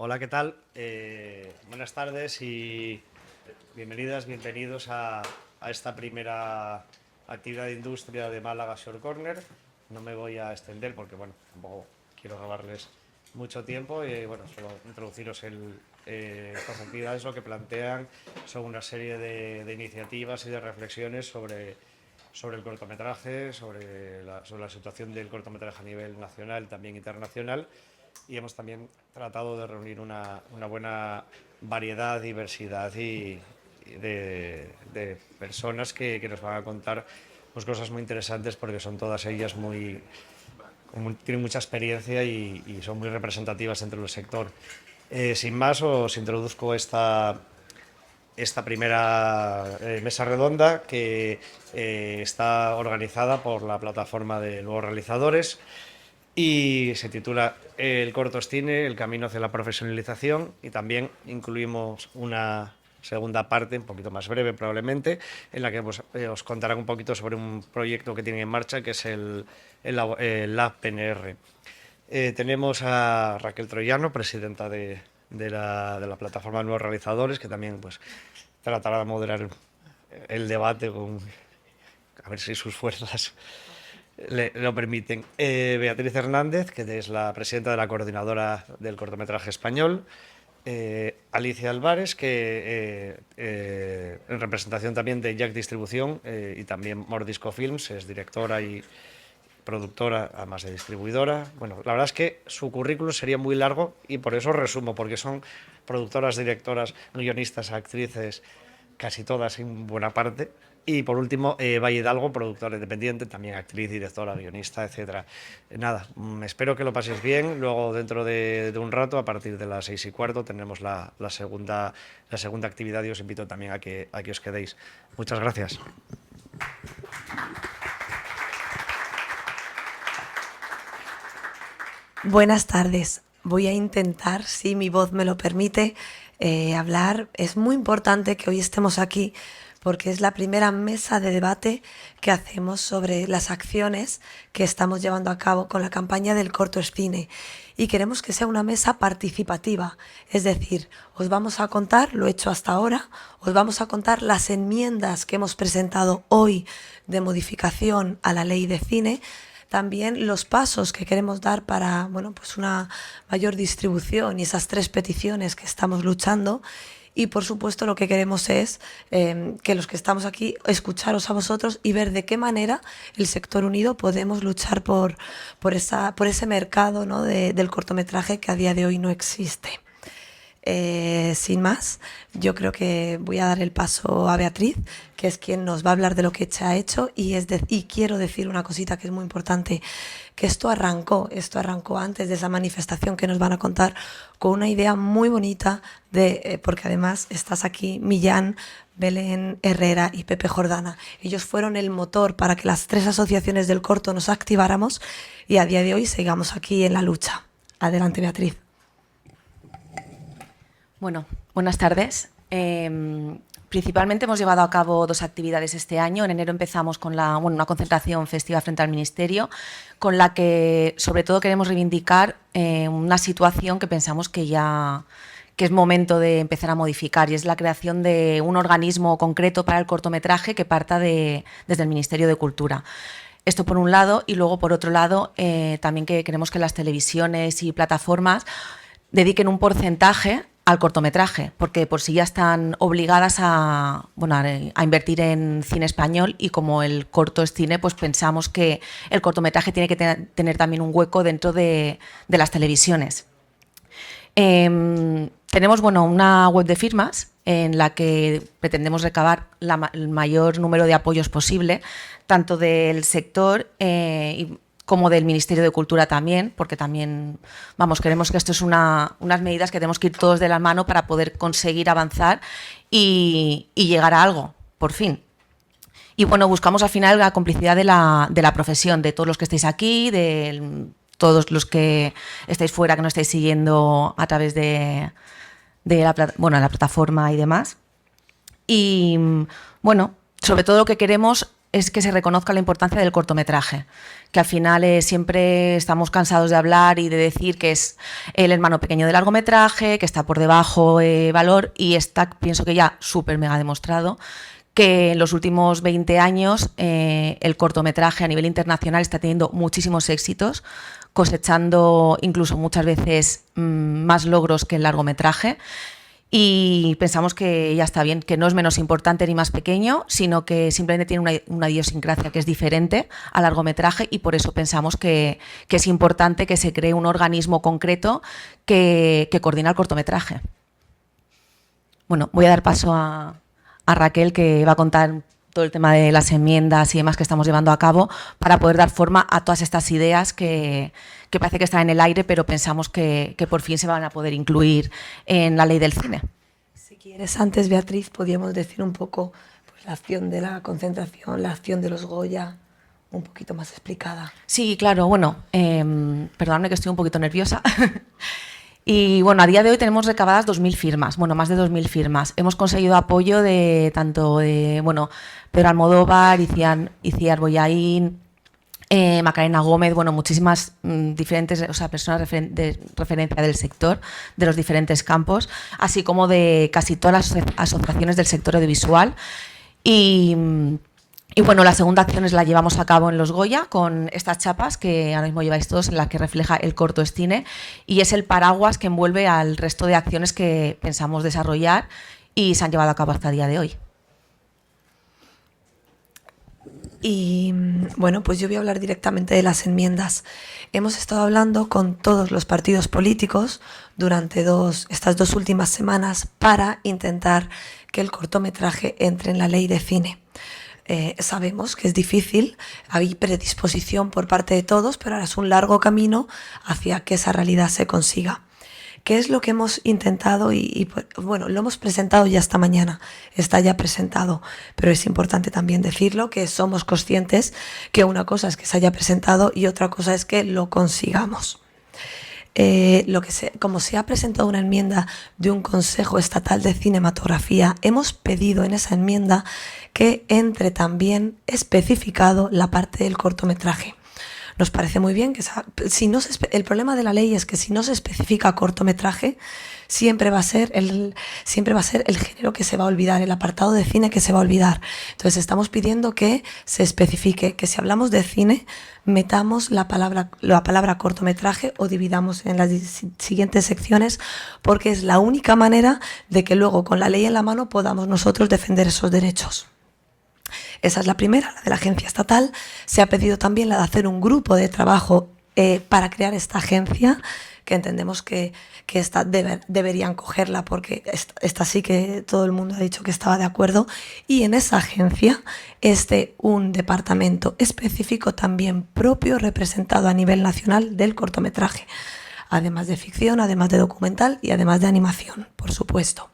Hola, ¿qué tal? Buenas tardes y bienvenidas, bienvenidos a esta primera actividad de industria de Málaga Shore Corner. No me voy a extender porque, bueno, tampoco quiero robarles mucho tiempo y, bueno, solo introduciros estas actividades. Lo que plantean son una serie de iniciativas y de reflexiones sobre el cortometraje, sobre la situación del cortometraje a nivel nacional, también internacional, y hemos también tratado de reunir una buena variedad, diversidad y de personas que nos van a contar pues, cosas muy interesantes, porque son todas ellas tienen mucha experiencia y son muy representativas dentro del sector. Sin más, os introduzco esta primera mesa redonda que está organizada por la plataforma de nuevos realizadores y se titula El cortocine, el camino hacia la profesionalización, y también incluimos una segunda parte, un poquito más breve probablemente, en la que os contarán un poquito sobre un proyecto que tienen en marcha, que es el Lab PNR. Tenemos a Raquel Troyano, presidenta de la plataforma de nuevos realizadores, que también pues, tratará de moderar el debate a ver si sus fuerzas lo permiten. Beatriz Hernández, que es la presidenta de la coordinadora del cortometraje español. Alicia Álvarez, que en representación también de Jack Distribución y también Mordisco Films, es directora y productora, además de distribuidora. Bueno, la verdad es que su currículum sería muy largo y por eso resumo, porque son productoras, directoras, guionistas, actrices, casi todas en buena parte. Y por último, Valle Hidalgo, productora independiente, también actriz, directora, guionista, etcétera. Nada, espero que lo paséis bien. Luego, dentro de un rato, a partir de las 6:15, tenemos la segunda actividad y os invito también a que os quedéis. Muchas gracias. Buenas tardes. Voy a intentar, si mi voz me lo permite, hablar. Es muy importante que hoy estemos aquí porque es la primera mesa de debate que hacemos sobre las acciones que estamos llevando a cabo con la campaña del cortocine. Y queremos que sea una mesa participativa, es decir, os vamos a contar, lo hecho hasta ahora, os vamos a contar las enmiendas que hemos presentado hoy de modificación a la ley de cine, también los pasos que queremos dar para, bueno, pues una mayor distribución y esas 3 peticiones que estamos luchando. Y por supuesto lo que queremos es que los que estamos aquí escucharos a vosotros y ver de qué manera el sector unido podemos luchar por ese mercado, ¿no? del cortometraje que a día de hoy no existe. Sin más, yo creo que voy a dar el paso a Beatriz, que es quien nos va a hablar de lo que se ha hecho, y quiero decir una cosita que es muy importante, que esto arrancó antes de esa manifestación que nos van a contar, con una idea muy bonita, porque además estás aquí, Millán, Belén Herrera y Pepe Jordana. Ellos fueron el motor para que las 3 asociaciones del corto nos activáramos y a día de hoy sigamos aquí en la lucha. Adelante, Beatriz. Bueno, buenas tardes. Principalmente hemos llevado a cabo 2 actividades este año. En enero empezamos con una concentración festiva frente al Ministerio, con la que sobre todo queremos reivindicar una situación que pensamos que es momento de empezar a modificar, y es la creación de un organismo concreto para el cortometraje que parta desde el Ministerio de Cultura. Esto por un lado, y luego por otro lado también que queremos que las televisiones y plataformas dediquen un porcentaje al cortometraje, porque por si ya están obligadas a invertir en cine español, y como el corto es cine, pues pensamos que el cortometraje tiene que tener también un hueco dentro de las televisiones. Tenemos una web de firmas en la que pretendemos recabar el mayor número de apoyos posible, tanto del sector como del Ministerio de Cultura también, porque también, queremos que esto es unas medidas que tenemos que ir todos de la mano para poder conseguir avanzar y llegar a algo, por fin. Y buscamos al final la complicidad de la profesión, de todos los que estáis aquí, de todos los que estáis fuera, que nos estáis siguiendo a través de la plataforma y demás. Y sobre todo lo que queremos es que se reconozca la importancia del cortometraje, que al final siempre estamos cansados de hablar y de decir que es el hermano pequeño del largometraje, que está por debajo valor, y está, pienso que ya súper mega demostrado que en los últimos 20 años el cortometraje a nivel internacional está teniendo muchísimos éxitos, cosechando incluso muchas veces más logros que el largometraje, y pensamos que ya está bien, que no es menos importante ni más pequeño, sino que simplemente tiene una idiosincrasia que es diferente al largometraje, y por eso pensamos que es importante que se cree un organismo concreto que coordina el cortometraje. Bueno, voy a dar paso a Raquel, que va a contar todo el tema de las enmiendas y demás que estamos llevando a cabo para poder dar forma a todas estas ideas que parece que están en el aire, pero pensamos que por fin se van a poder incluir en la ley del cine. Si quieres, antes, Beatriz, podríamos decir un poco pues, la acción de la concentración, la acción de los Goya, un poquito más explicada. Sí, claro, bueno, perdóname que estoy un poquito nerviosa. Y bueno, a día de hoy tenemos recabadas 2.000 firmas, bueno, más de 2.000 firmas. Hemos conseguido apoyo de tanto de, bueno, Pedro Almodóvar, Iciar Boyaín, Macarena Gómez, bueno, muchísimas diferentes, o sea, personas de referencia del sector, de los diferentes campos, así como de casi todas las asociaciones del sector audiovisual. Y bueno, la segunda acción la llevamos a cabo en los Goya con estas chapas que ahora mismo lleváis todos, en las que refleja el corto es cine, y es el paraguas que envuelve al resto de acciones que pensamos desarrollar y se han llevado a cabo hasta el día de hoy. Y bueno, pues yo voy a hablar directamente de las enmiendas. Hemos estado hablando con todos los partidos políticos durante estas 2 últimas semanas para intentar que el cortometraje entre en la ley de cine. Sabemos que es difícil, hay predisposición por parte de todos, pero ahora es un largo camino hacia que esa realidad se consiga. ¿Qué es lo que hemos intentado? Bueno, lo hemos presentado ya esta mañana, está ya presentado, pero es importante también decirlo, que somos conscientes que una cosa es que se haya presentado y otra cosa es que lo consigamos. Como se ha presentado una enmienda de un Consejo Estatal de Cinematografía, hemos pedido en esa enmienda que entre también especificado la parte del cortometraje. Nos parece muy bien que el problema de la ley es que si no se especifica cortometraje, siempre va a ser el género que se va a olvidar, el apartado de cine que se va a olvidar. Entonces estamos pidiendo que se especifique, que si hablamos de cine, metamos la palabra cortometraje o dividamos en las siguientes secciones, porque es la única manera de que luego con la ley en la mano podamos nosotros defender esos derechos. Esa es la primera, la de la agencia estatal. Se ha pedido también la de hacer un grupo de trabajo para crear esta agencia, que entendemos que deberían cogerla porque esta sí que todo el mundo ha dicho que estaba de acuerdo. Y en esa agencia un departamento específico también propio, representado a nivel nacional del cortometraje, además de ficción, además de documental y además de animación, por supuesto,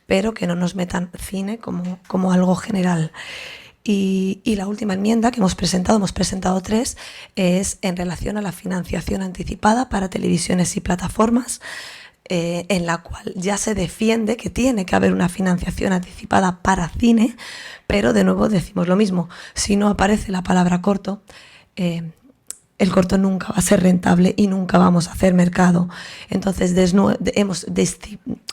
pero que no nos metan cine como algo general. Y la última enmienda que hemos presentado 3, es en relación a la financiación anticipada para televisiones y plataformas, en la cual ya se defiende que tiene que haber una financiación anticipada para cine, pero de nuevo decimos lo mismo, si no aparece la palabra corto, el corto nunca va a ser rentable y nunca vamos a hacer mercado. Entonces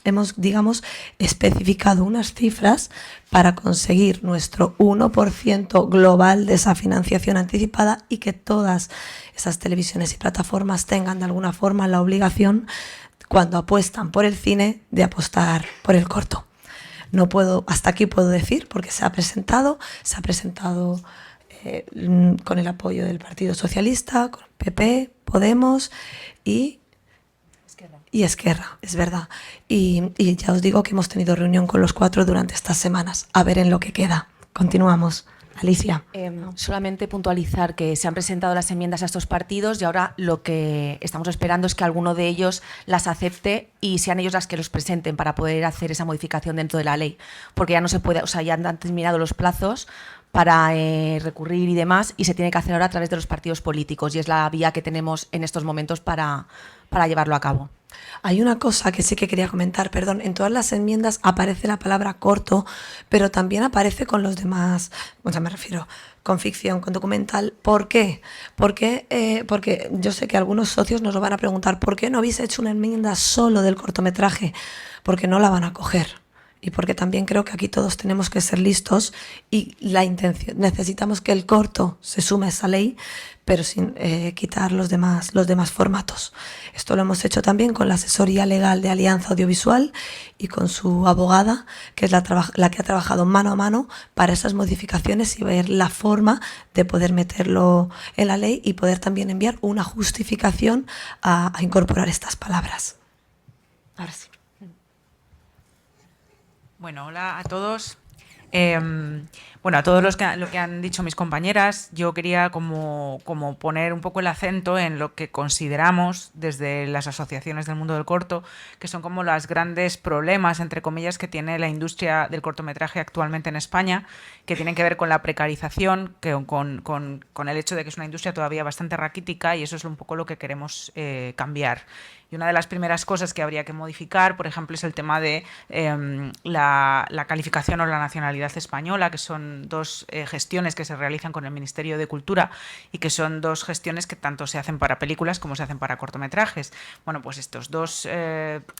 hemos digamos, especificado unas cifras para conseguir nuestro 1% global de esa financiación anticipada y que todas esas televisiones y plataformas tengan de alguna forma la obligación, cuando apuestan por el cine, de apostar por el corto. Hasta aquí puedo decir, porque se ha presentado con el apoyo del Partido Socialista, con PP, Podemos y Esquerra, es verdad. Y ya os digo que hemos tenido reunión con los 4 durante estas semanas, a ver en lo que queda. Continuamos. Alicia. Solamente puntualizar que se han presentado las enmiendas a estos partidos y ahora lo que estamos esperando es que alguno de ellos las acepte y sean ellos las que los presenten para poder hacer esa modificación dentro de la ley, porque ya no se puede, o sea, ya han terminado los plazos para recurrir y demás, y se tiene que hacer ahora a través de los partidos políticos, y es la vía que tenemos en estos momentos para llevarlo a cabo. Hay una cosa que sí que quería comentar, perdón, en todas las enmiendas aparece la palabra corto, pero también aparece con los demás, o sea, me refiero con ficción, con documental. ¿Por qué? Porque yo sé que algunos socios nos lo van a preguntar, ¿por qué no habéis hecho una enmienda solo del cortometraje? Porque no la van a coger. Y porque también creo que aquí todos tenemos que ser listos y la intención, necesitamos que el corto se sume a esa ley, pero sin quitar los demás formatos. Esto lo hemos hecho también con la asesoría legal de Alianza Audiovisual y con su abogada, que es la que ha trabajado mano a mano para esas modificaciones y ver la forma de poder meterlo en la ley y poder también enviar una justificación a incorporar estas palabras. Ahora sí. Bueno, hola a todos. Bueno, a todos lo que han dicho mis compañeras, yo quería como poner un poco el acento en lo que consideramos desde las asociaciones del mundo del corto, que son como los grandes problemas, entre comillas, que tiene la industria del cortometraje actualmente en España, que tienen que ver con la precarización, con el hecho de que es una industria todavía bastante raquítica, y eso es un poco lo que queremos cambiar. Y una de las primeras cosas que habría que modificar, por ejemplo, es el tema de la calificación o la nacionalidad española, que son dos gestiones que se realizan con el Ministerio de Cultura y que son dos gestiones que tanto se hacen para películas como se hacen para cortometrajes. Bueno, pues estos dos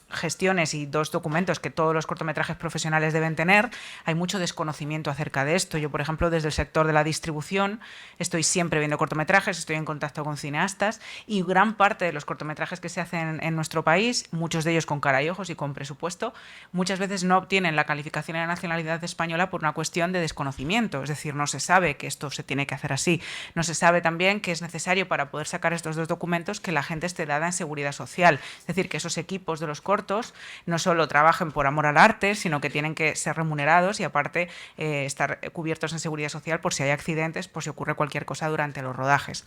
gestiones y dos documentos que todos los cortometrajes profesionales deben tener, hay mucho desconocimiento acerca de esto. Yo, por ejemplo, desde el sector de la distribución estoy siempre viendo cortometrajes, estoy en contacto con cineastas y gran parte de los cortometrajes que se hacen en nuestro país, muchos de ellos con cara y ojos y con presupuesto, muchas veces no obtienen la calificación de la nacionalidad española por una cuestión de desconocimiento, es decir, no se sabe que esto se tiene que hacer así, no se sabe también que es necesario para poder sacar estos dos documentos que la gente esté dada en seguridad social, es decir, que esos equipos de los cortos no solo trabajen por amor al arte, sino que tienen que ser remunerados y aparte estar cubiertos en seguridad social por si hay accidentes, por si ocurre cualquier cosa durante los rodajes.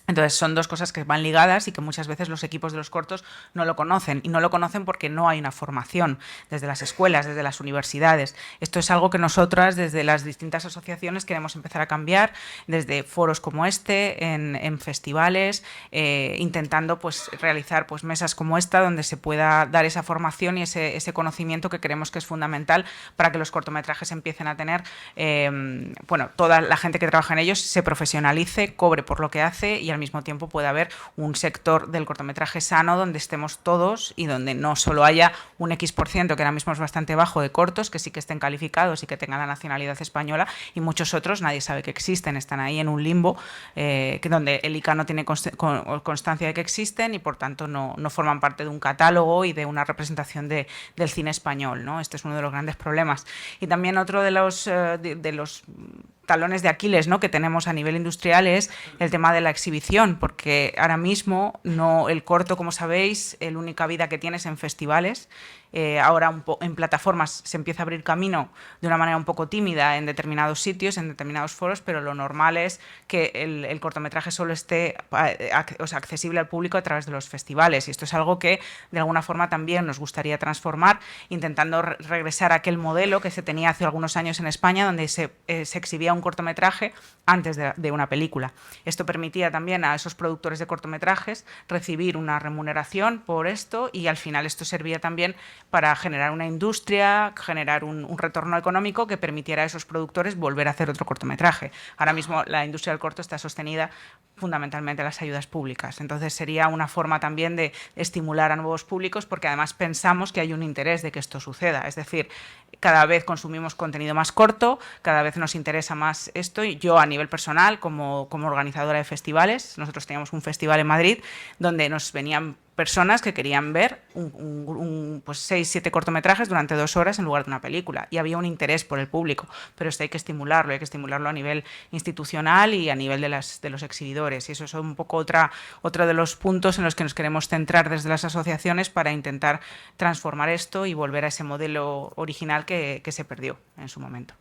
Entonces son dos cosas que van ligadas y que muchas veces los equipos de los cortos no lo conocen, y no lo conocen porque no hay una formación desde las escuelas, desde las universidades. Esto es algo que nosotras desde las distintas asociaciones queremos empezar a cambiar, desde foros como este, en festivales, intentando pues realizar pues mesas como esta donde se pueda dar esa formación y ese conocimiento que creemos que es fundamental para que los cortometrajes empiecen a tener, bueno, toda la gente que trabaja en ellos se profesionalice, cobre por lo que hace y al mismo tiempo puede haber un sector del cortometraje sano donde estemos todos y donde no solo haya un X%, que ahora mismo es bastante bajo, de cortos, que sí que estén calificados y que tengan la nacionalidad española, y muchos otros nadie sabe que existen, están ahí en un limbo donde el ICA no tiene constancia de que existen y por tanto no forman parte de un catálogo y de una representación del cine español, ¿no? Este es uno de los grandes problemas. Y también otro de los talones de Aquiles, ¿no?, que tenemos a nivel industrial es el tema de la exhibición, porque ahora mismo el corto, como sabéis, la única vida que tiene es en festivales. Ahora en plataformas se empieza a abrir camino de una manera un poco tímida en determinados sitios, en determinados foros, pero lo normal es que el cortometraje solo esté accesible al público a través de los festivales, y esto es algo que de alguna forma también nos gustaría transformar, intentando regresar a aquel modelo que se tenía hace algunos años en España, donde se exhibía un cortometraje antes de una película. Esto permitía también a esos productores de cortometrajes recibir una remuneración por esto, y al final esto servía también para generar una industria, generar un retorno económico que permitiera a esos productores volver a hacer otro cortometraje. Ahora mismo la industria del corto está sostenida fundamentalmente a las ayudas públicas, entonces sería una forma también de estimular a nuevos públicos, porque además pensamos que hay un interés de que esto suceda, es decir, cada vez consumimos contenido más corto, cada vez nos interesa más esto, y yo a nivel personal, como organizadora de festivales, nosotros teníamos un festival en Madrid donde nos venían personas que querían ver pues 6, 7 cortometrajes durante 2 horas en lugar de una película, y había un interés por el público, pero esto hay que estimularlo a nivel institucional y a nivel de los exhibidores, y eso es un poco otro de los puntos en los que nos queremos centrar desde las asociaciones para intentar transformar esto y volver a ese modelo original que se perdió en su momento.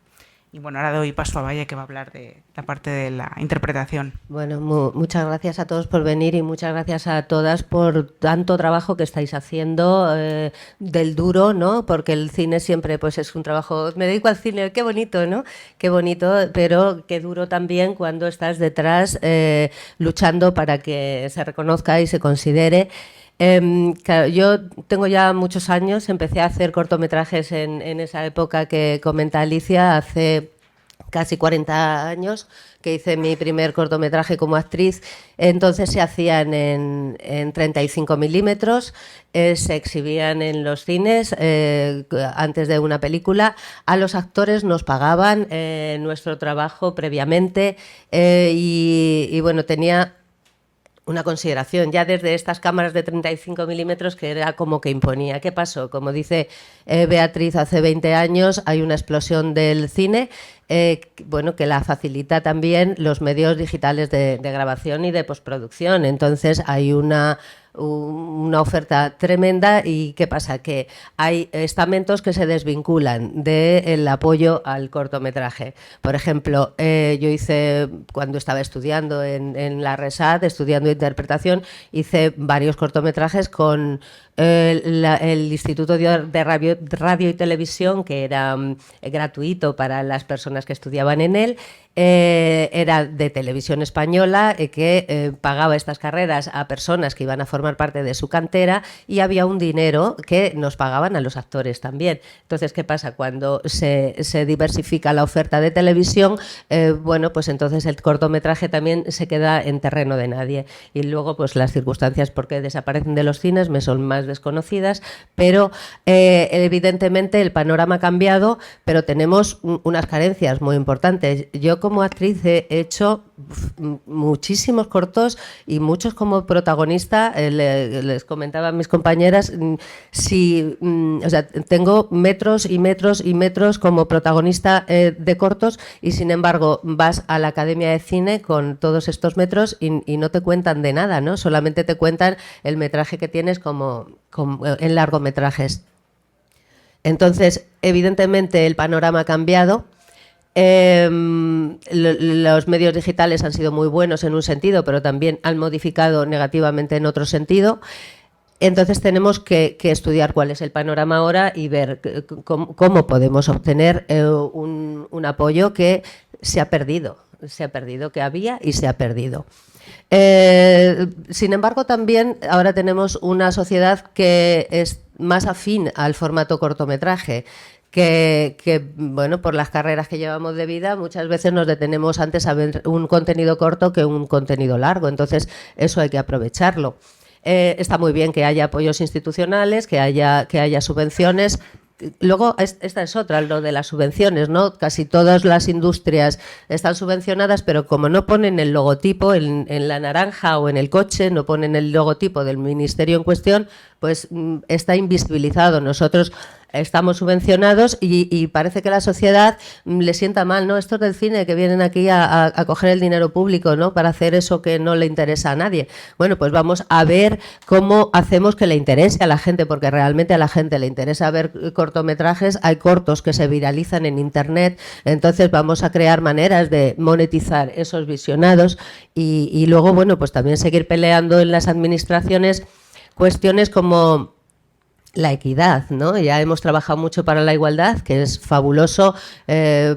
Y bueno, ahora doy paso a Valle, que va a hablar de la parte de la interpretación. Bueno, muchas gracias a todos por venir y muchas gracias a todas por tanto trabajo que estáis haciendo del duro, ¿no? Porque el cine siempre pues es un trabajo, me dedico al cine, qué bonito, ¿no? Qué bonito, pero qué duro también cuando estás detrás luchando para que se reconozca y se considere. Claro, yo tengo ya muchos años, empecé a hacer cortometrajes en esa época que comenta Alicia, hace casi 40 años que hice mi primer cortometraje como actriz. Entonces se hacían en 35 milímetros, se exhibían en los cines antes de una película. A los actores nos pagaban nuestro trabajo previamente y bueno, tenía una consideración ya desde estas cámaras de 35 milímetros que era como que imponía. ¿Qué pasó? Como dice Beatriz, hace 20 años hay una explosión del cine, bueno, que la facilita también los medios digitales de grabación y de postproducción. Entonces hay una oferta tremenda y ¿qué pasa? Que hay estamentos que se desvinculan del apoyo al cortometraje. Por ejemplo, yo hice, cuando estaba estudiando en la RESAD, estudiando interpretación, hice varios cortometrajes con el Instituto de Radio y Televisión, que era gratuito para las personas que estudiaban en él. Era de Televisión Española, que pagaba estas carreras a personas que iban a formar parte de su cantera, y había un dinero que nos pagaban a los actores también. Entonces, ¿qué pasa? Cuando se diversifica la oferta de televisión, bueno, pues entonces el cortometraje también se queda en terreno de nadie. Y luego, pues las circunstancias por qué desaparecen de los cines me son más desconocidas, pero evidentemente el panorama ha cambiado, pero tenemos unas carencias muy importantes. Yo como actriz he hecho muchísimos cortos y muchos como protagonista. Les comentaba a mis compañeras, o sea, tengo metros y metros y metros como protagonista de cortos, y sin embargo vas a la Academia de Cine con todos estos metros y no te cuentan de nada, ¿no? Solamente te cuentan el metraje que tienes como en largometrajes. Entonces, evidentemente el panorama ha cambiado. Los medios digitales han sido muy buenos en un sentido, pero también han modificado negativamente en otro sentido. Entonces tenemos que estudiar cuál es el panorama ahora y ver cómo podemos obtener un apoyo que se ha perdido, que había y se ha perdido. Sin embargo, también ahora tenemos una sociedad que es más afín al formato cortometraje, que bueno, por las carreras que llevamos de vida, muchas veces nos detenemos antes a ver un contenido corto que un contenido largo. Entonces, eso hay que aprovecharlo. Está muy bien que haya apoyos institucionales, que haya subvenciones. Luego, esta es otra, lo de las subvenciones, ¿no? Casi todas las industrias están subvencionadas, pero como no ponen el logotipo en la naranja o en el coche, no ponen el logotipo del ministerio en cuestión, pues está invisibilizado. Nosotros estamos subvencionados y parece que la sociedad le sienta mal, ¿no? Estos del cine que vienen aquí a coger el dinero público, ¿no? Para hacer eso que no le interesa a nadie. Bueno, pues vamos a ver cómo hacemos que le interese a la gente, porque realmente a la gente le interesa ver cortometrajes. Hay cortos que se viralizan en Internet, entonces vamos a crear maneras de monetizar esos visionados y luego, bueno, pues también seguir peleando en las administraciones cuestiones como la equidad, ¿no? Ya hemos trabajado mucho para la igualdad, que es fabuloso.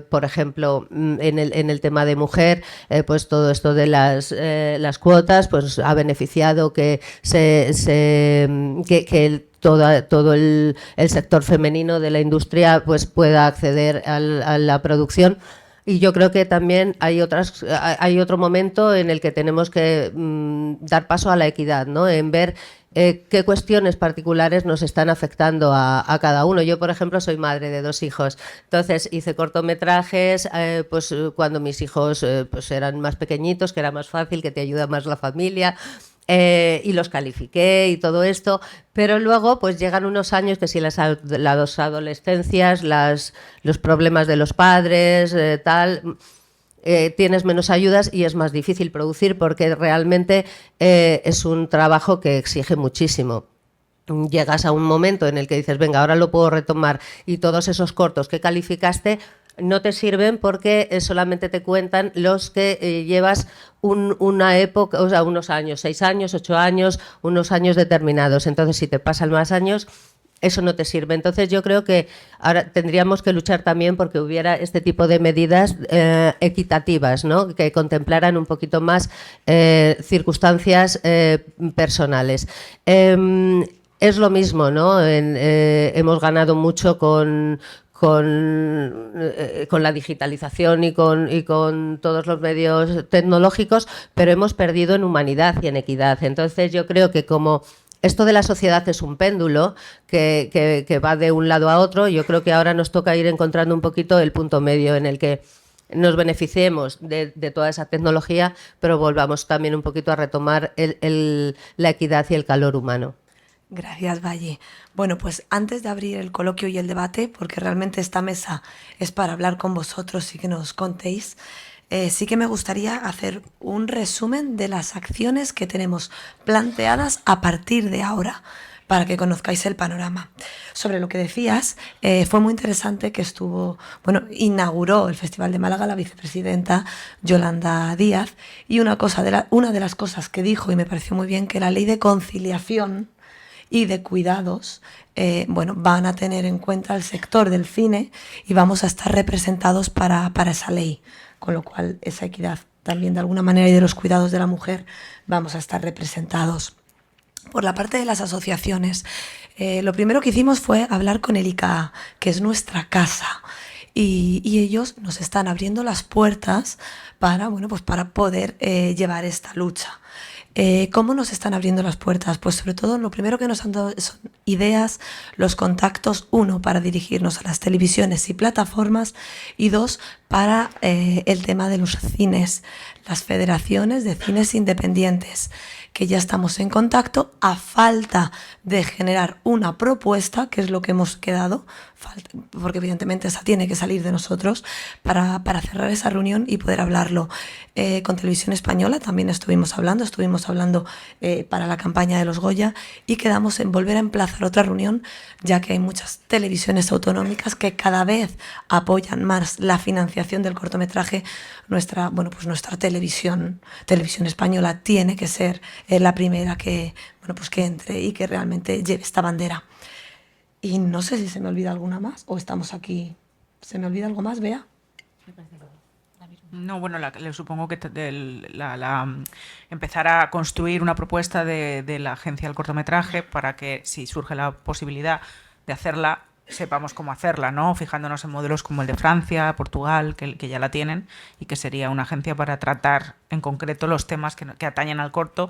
Por ejemplo, en el tema de mujer, pues todo esto de las cuotas, pues ha beneficiado que todo el sector femenino de la industria pues pueda acceder a la producción. Y yo creo que también hay otro momento en el que tenemos que dar paso a la equidad, ¿no? En ver qué cuestiones particulares nos están afectando a cada uno. Yo, por ejemplo, soy madre de 2 hijos. Entonces hice cortometrajes pues cuando mis hijos pues eran más pequeñitos, que era más fácil, que te ayuda más la familia. Y los califiqué y todo esto, pero luego pues llegan unos años que si las adolescencias, los problemas de los padres, tienes menos ayudas y es más difícil producir, porque realmente es un trabajo que exige muchísimo. Llegas a un momento en el que dices, venga, ahora lo puedo retomar, y todos esos cortos que calificaste no te sirven porque solamente te cuentan los que llevas una época, o sea, unos años, 6 años, 8 años, unos años determinados. Entonces, si te pasan más años, eso no te sirve. Entonces yo creo que ahora tendríamos que luchar también porque hubiera este tipo de medidas equitativas, ¿no? Que contemplaran un poquito más circunstancias personales. Es lo mismo, ¿no? Hemos ganado mucho con la digitalización y con todos los medios tecnológicos, pero hemos perdido en humanidad y en equidad. Entonces yo creo que como esto de la sociedad es un péndulo que va de un lado a otro, yo creo que ahora nos toca ir encontrando un poquito el punto medio en el que nos beneficiemos de toda esa tecnología, pero volvamos también un poquito a retomar la equidad y el calor humano. Gracias, Valle. Bueno, pues antes de abrir el coloquio y el debate, porque realmente esta mesa es para hablar con vosotros y que nos contéis, sí que me gustaría hacer un resumen de las acciones que tenemos planteadas a partir de ahora, para que conozcáis el panorama. Sobre lo que decías, fue muy interesante que inauguró el Festival de Málaga la vicepresidenta Yolanda Díaz, y una de las cosas que dijo, y me pareció muy bien, que la ley de conciliación y de cuidados, van a tener en cuenta el sector del cine y vamos a estar representados para esa ley, con lo cual esa equidad también de alguna manera y de los cuidados de la mujer vamos a estar representados. Por la parte de las asociaciones, lo primero que hicimos fue hablar con el ICA, que es nuestra casa, y ellos nos están abriendo las puertas para poder llevar esta lucha. ¿Cómo nos están abriendo las puertas? Pues sobre todo lo primero que nos han dado son ideas, los contactos, 1, para dirigirnos a las televisiones y plataformas, y 2, para el tema de los cines, las federaciones de cines independientes, que ya estamos en contacto a falta de generar una propuesta, que es lo que hemos quedado, porque evidentemente esa tiene que salir de nosotros para cerrar esa reunión y poder hablarlo. Con Televisión Española también estuvimos hablando para la campaña de los Goya, y quedamos en volver a emplazar otra reunión, ya que hay muchas televisiones autonómicas que cada vez apoyan más la financiación del cortometraje. Nuestra televisión española tiene que ser la primera que entre y que realmente lleve esta bandera. Y no sé si se me olvida alguna más o estamos aquí. ¿Se me olvida algo más, Bea? No, bueno, le supongo que empezar a construir una propuesta de la agencia del cortometraje para que, si surge la posibilidad de hacerla, sepamos cómo hacerla, ¿no? Fijándonos en modelos como el de Francia, Portugal, que ya la tienen, y que sería una agencia para tratar en concreto los temas que atañen al corto,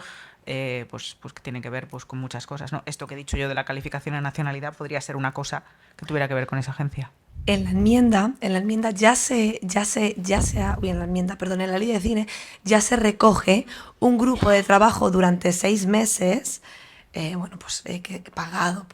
pues que tienen que ver con muchas cosas, ¿no? Esto que he dicho yo de la calificación de nacionalidad podría ser una cosa que tuviera que ver con esa agencia. En la enmienda en la ley de cine ya se recoge un grupo de trabajo durante 6 meses, pagado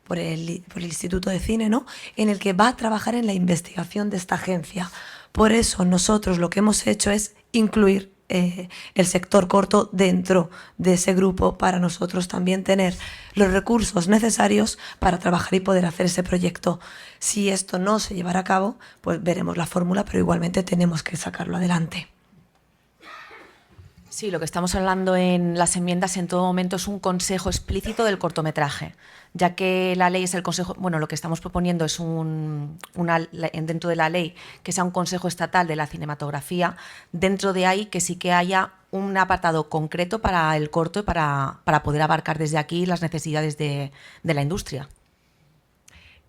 por el Instituto de Cine, ¿no? En el que va a trabajar en la investigación de esta agencia. Por eso nosotros lo que hemos hecho es incluir el sector corto dentro de ese grupo, para nosotros también tener los recursos necesarios para trabajar y poder hacer ese proyecto. Si esto no se llevara a cabo, pues veremos la fórmula, pero igualmente tenemos que sacarlo adelante. Sí, lo que estamos hablando en las enmiendas en todo momento es un consejo explícito del cortometraje, ya que la ley es el consejo, lo que estamos proponiendo es dentro de la ley que sea un consejo estatal de la cinematografía, dentro de ahí que sí que haya un apartado concreto para el corto y para poder abarcar desde aquí las necesidades de la industria.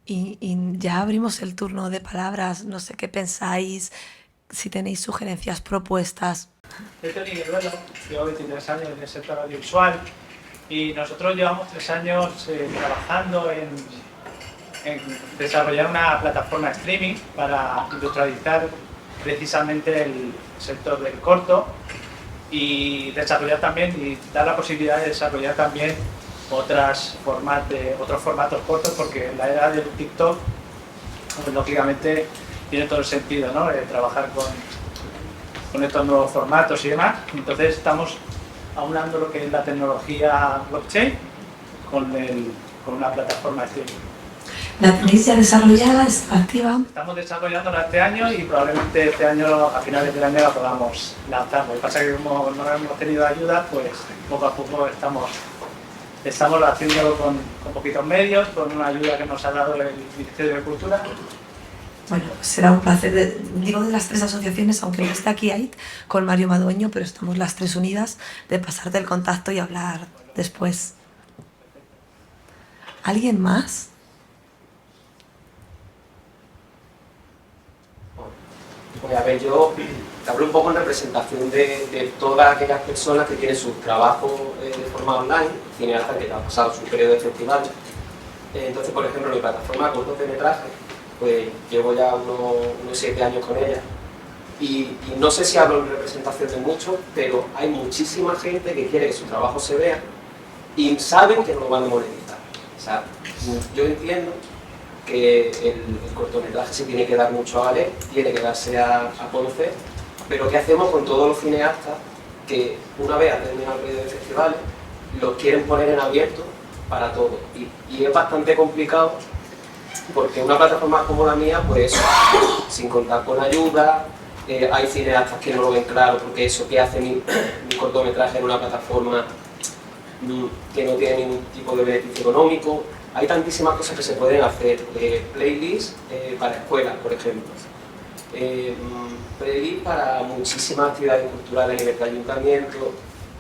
Y ya abrimos el turno de palabras, no sé qué pensáis, si tenéis sugerencias, propuestas. Soy Toni Guerrero, llevo 23 años en el sector audiovisual y nosotros llevamos 3 años trabajando en desarrollar una plataforma de streaming para industrializar precisamente el sector del corto y desarrollar también y dar la posibilidad de desarrollar también otros formatos cortos, porque en la era del TikTok, pues, lógicamente tiene todo el sentido, ¿no? Trabajar con estos nuevos formatos y demás. Entonces estamos aunando lo que es la tecnología blockchain con una plataforma de streaming. ¿La tenéis ya desarrollada? ¿Está activa? Estamos desarrollándola este año y probablemente este año, a finales del año, la podamos lanzar. Lo que pasa es que como no hemos tenido ayuda, pues poco a poco estamos Estamos haciendo con poquitos medios, con una ayuda que nos ha dado el Ministerio de Cultura. Bueno, será un placer. Digo de las tres asociaciones, aunque no esté aquí Ait, con Mario Madueño, pero estamos las tres unidas, de pasarte el contacto y hablar después. ¿Alguien más? Pues a ver, yo te hablo un poco en representación de todas aquellas personas que tienen sus trabajos de forma online, cineastas que han pasado su periodo de festivales. Entonces, por ejemplo, mi plataforma cortometraje, pues llevo ya unos 7 años con ella. Y no sé si hablo en representación de muchos, pero hay muchísima gente que quiere que su trabajo se vea y saben que no lo van a monetizar. O sea, yo entiendo que el cortometraje se tiene que dar mucho a valer, tiene que darse a conocer, pero ¿qué hacemos con todos los cineastas que una vez han terminado el periodo de festivales los quieren poner en abierto para todo? Y es bastante complicado porque una plataforma como la mía, pues sin contar con ayuda, hay cineastas que no lo ven claro porque eso que hace mi cortometraje en una plataforma que no tiene ningún tipo de beneficio económico. Hay tantísimas cosas que se pueden hacer, playlists para escuelas, por ejemplo, playlists para muchísimas actividades culturales a nivel de ayuntamiento.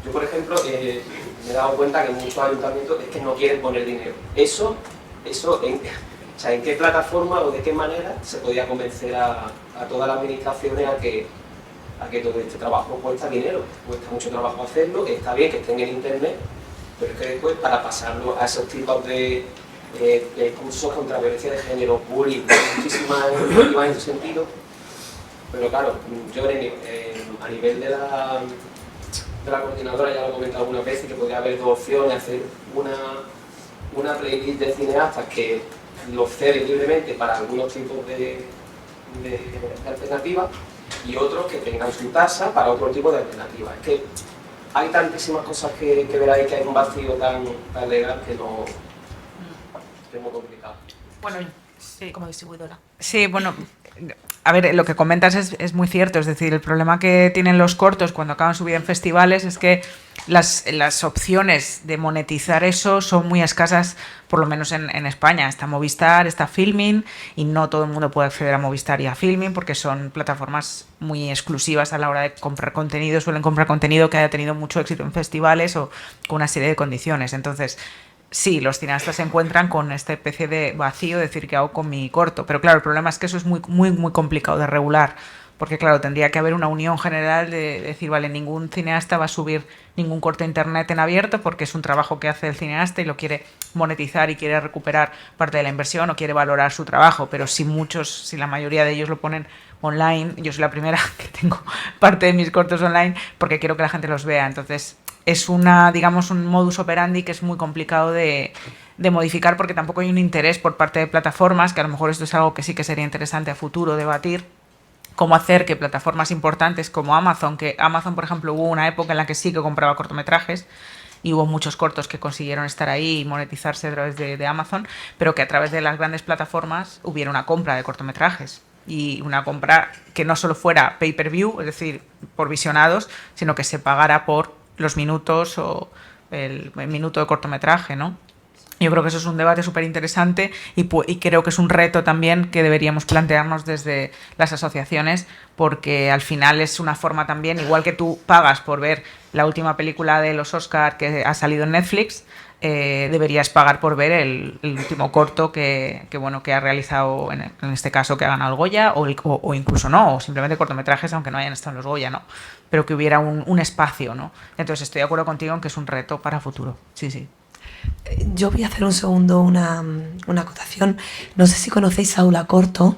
Yo, por ejemplo, me he dado cuenta que muchos ayuntamientos es que no quieren poner dinero. Eso ¿en qué plataforma o de qué manera se podía convencer a todas las administraciones a que todo este trabajo cuesta dinero? Cuesta mucho trabajo hacerlo, está bien que estén en internet, pero es que después para pasarlo a esos tipos de cursos contra violencia de género, bullying, muchísimas iniciativas en ese sentido. Pero claro, yo a nivel de la coordinadora ya lo he comentado algunas veces que podría haber dos opciones: hacer una playlist de cineastas que los cede libremente para algunos tipos de alternativas y otros que tengan su tasa para otro tipo de alternativas. Es que hay tantísimas cosas que ver ahí, que hay un vacío tan legal que es muy complicado. Bueno, sí. Como distribuidora. Sí, bueno, a ver, lo que comentas es muy cierto. Es decir, el problema que tienen los cortos cuando acaban su vida en festivales es que las opciones de monetizar eso son muy escasas, por lo menos en España. Está Movistar, está Filmin, y no todo el mundo puede acceder a Movistar y a Filmin porque son plataformas muy exclusivas a la hora de comprar contenido. Suelen comprar contenido que haya tenido mucho éxito en festivales o con una serie de condiciones. Entonces, sí, los cineastas se encuentran con esta especie de vacío, de decir, ¿qué hago con mi corto? Pero claro, el problema es que eso es muy, muy, muy complicado de regular, porque claro, tendría que haber una unión general de decir, vale, ningún cineasta va a subir ningún corto a internet en abierto porque es un trabajo que hace el cineasta y lo quiere monetizar y quiere recuperar parte de la inversión o quiere valorar su trabajo, pero si la mayoría de ellos lo ponen online, yo soy la primera que tengo parte de mis cortos online porque quiero que la gente los vea. Entonces es un modus operandi que es muy complicado de modificar porque tampoco hay un interés por parte de plataformas, que a lo mejor esto es algo que sí que sería interesante a futuro debatir, cómo hacer que plataformas importantes como Amazon, que Amazon, por ejemplo, hubo una época en la que sí que compraba cortometrajes y hubo muchos cortos que consiguieron estar ahí y monetizarse a través de Amazon, pero que a través de las grandes plataformas hubiera una compra de cortometrajes. Y una compra que no solo fuera pay-per-view, es decir, por visionados, sino que se pagara por los minutos o el minuto de cortometraje, ¿no? Yo creo que eso es un debate súper interesante y creo que es un reto también que deberíamos plantearnos desde las asociaciones, porque al final es una forma también, igual que tú pagas por ver la última película de los Oscar que ha salido en Netflix, deberías pagar por ver el último corto que ha realizado, en este caso, que ha ganado el Goya, o incluso no, o simplemente cortometrajes, aunque no hayan estado en los Goya, ¿no? Pero que hubiera un espacio, ¿no? Entonces estoy de acuerdo contigo en que es un reto para futuro. Sí, sí. Yo voy a hacer un segundo una acotación. No sé si conocéis Aula Corto.